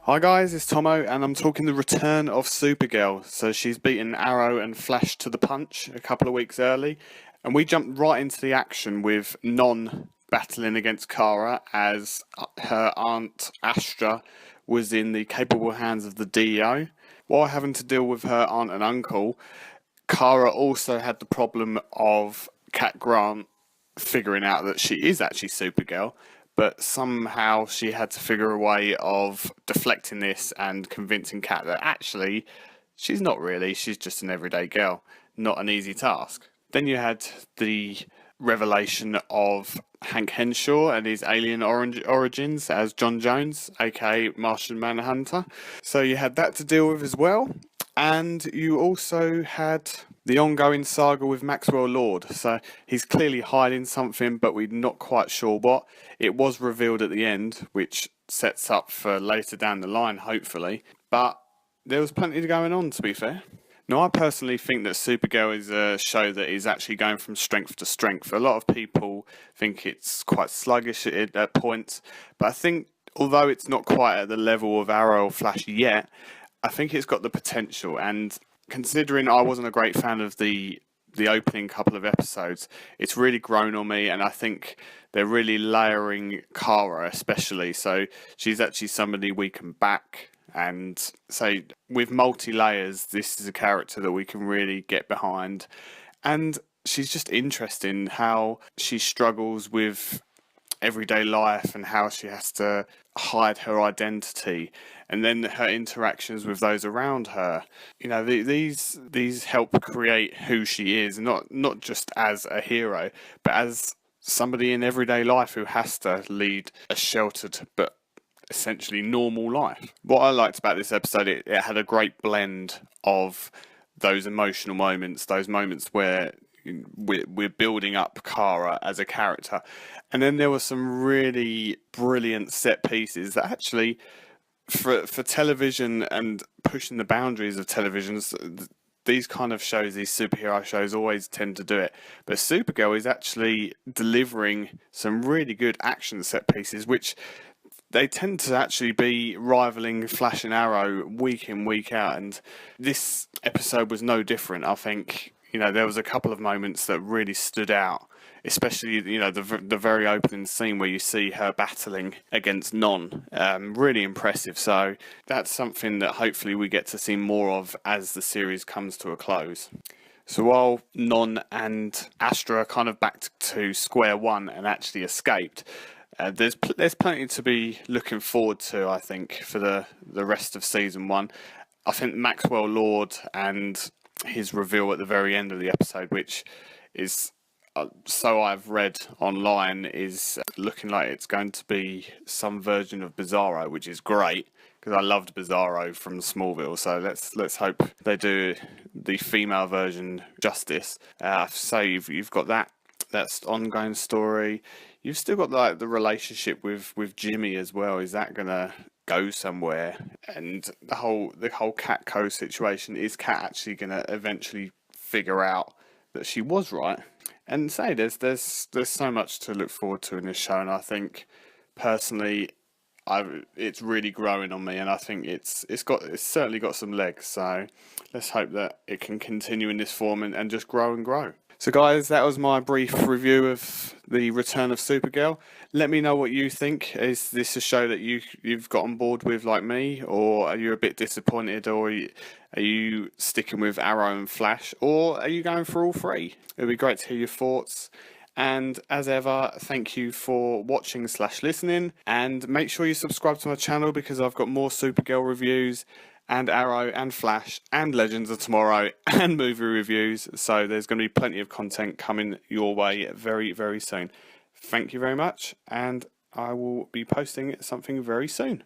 Hi guys, it's Thommo and I'm talking the return of Supergirl. So she's beaten Arrow and Flash to the punch a couple of weeks early, and we jumped right into the action with Non battling against Kara as her aunt Astra was in the capable hands of the DEO. While having to deal with her aunt and uncle, Kara also had the problem of Cat Grant figuring out that she is actually Supergirl, but somehow she had to figure a way of deflecting this and convincing Cat that actually she's not really, she's just an everyday girl. Not an easy task. Then you had the revelation of Hank Henshaw and his alien origins as John Jones, aka Martian Manhunter. So you had that to deal with as well. And you also had the ongoing saga with Maxwell Lord. So he's clearly hiding something, but we're not quite sure what. It was revealed at the end, which sets up for later down the line, hopefully. But there was plenty going on, to be fair. Now, I personally think that Supergirl is a show that is actually going from strength to strength. A lot of people think it's quite sluggish at points, but I think although it's not quite at the level of Arrow or Flash yet, I think it's got the potential. And considering I wasn't a great fan of the opening couple of episodes, it's really grown on me, and I think they're really layering Kara especially. So she's actually somebody we can back. And so with multi-layers, this is a character that we can really get behind. And she's just interesting how she struggles with everyday life and how she has to hide her identity, and then her interactions with those around her. You know, these help create who she is, not just as a hero, but as somebody in everyday life who has to lead a sheltered but essentially normal life. What I liked about this episode, it had a great blend of those emotional moments, those moments where we're building up Kara as a character, and then there were some really brilliant set pieces that actually, for television and pushing the boundaries of television, these kind of shows, these superhero shows, always tend to do it. But Supergirl is actually delivering some really good action set pieces, which they tend to actually be rivaling Flash and Arrow week in, week out. And this episode was no different. I think, you know, there was a couple of moments that really stood out, especially, you know, the very opening scene where you see her battling against Non. Really impressive. So that's something that hopefully we get to see more of as the series comes to a close. So while Non and Astra are kind of back to square one and actually escaped, there's plenty to be looking forward to, I think, for the rest of season one. I think Maxwell Lord and his reveal at the very end of the episode, which is, so I've read online, is looking like it's going to be some version of Bizarro, which is great because I loved Bizarro from Smallville. So let's hope they do the female version justice. So you've got that's the ongoing story. You've still got like the relationship with Jimmy as well. Is that gonna go somewhere? And the whole Cat Co situation, is Cat actually gonna eventually figure out that she was right? And say there's so much to look forward to in this show, and I think personally, it's really growing on me, and I think it's certainly got some legs. So let's hope that it can continue in this form and just grow and grow. So guys, that was my brief review of the return of Supergirl. Let me know what you think. Is this a show that you've got on board with like me, or are you a bit disappointed, or are you sticking with Arrow and Flash, or are you going for all three? It would be great to hear your thoughts. And as ever, thank you for watching / listening, and make sure you subscribe to my channel because I've got more Supergirl reviews and Arrow and Flash and Legends of Tomorrow and movie reviews. So there's going to be plenty of content coming your way very, very soon. Thank you very much, and I will be posting something very soon.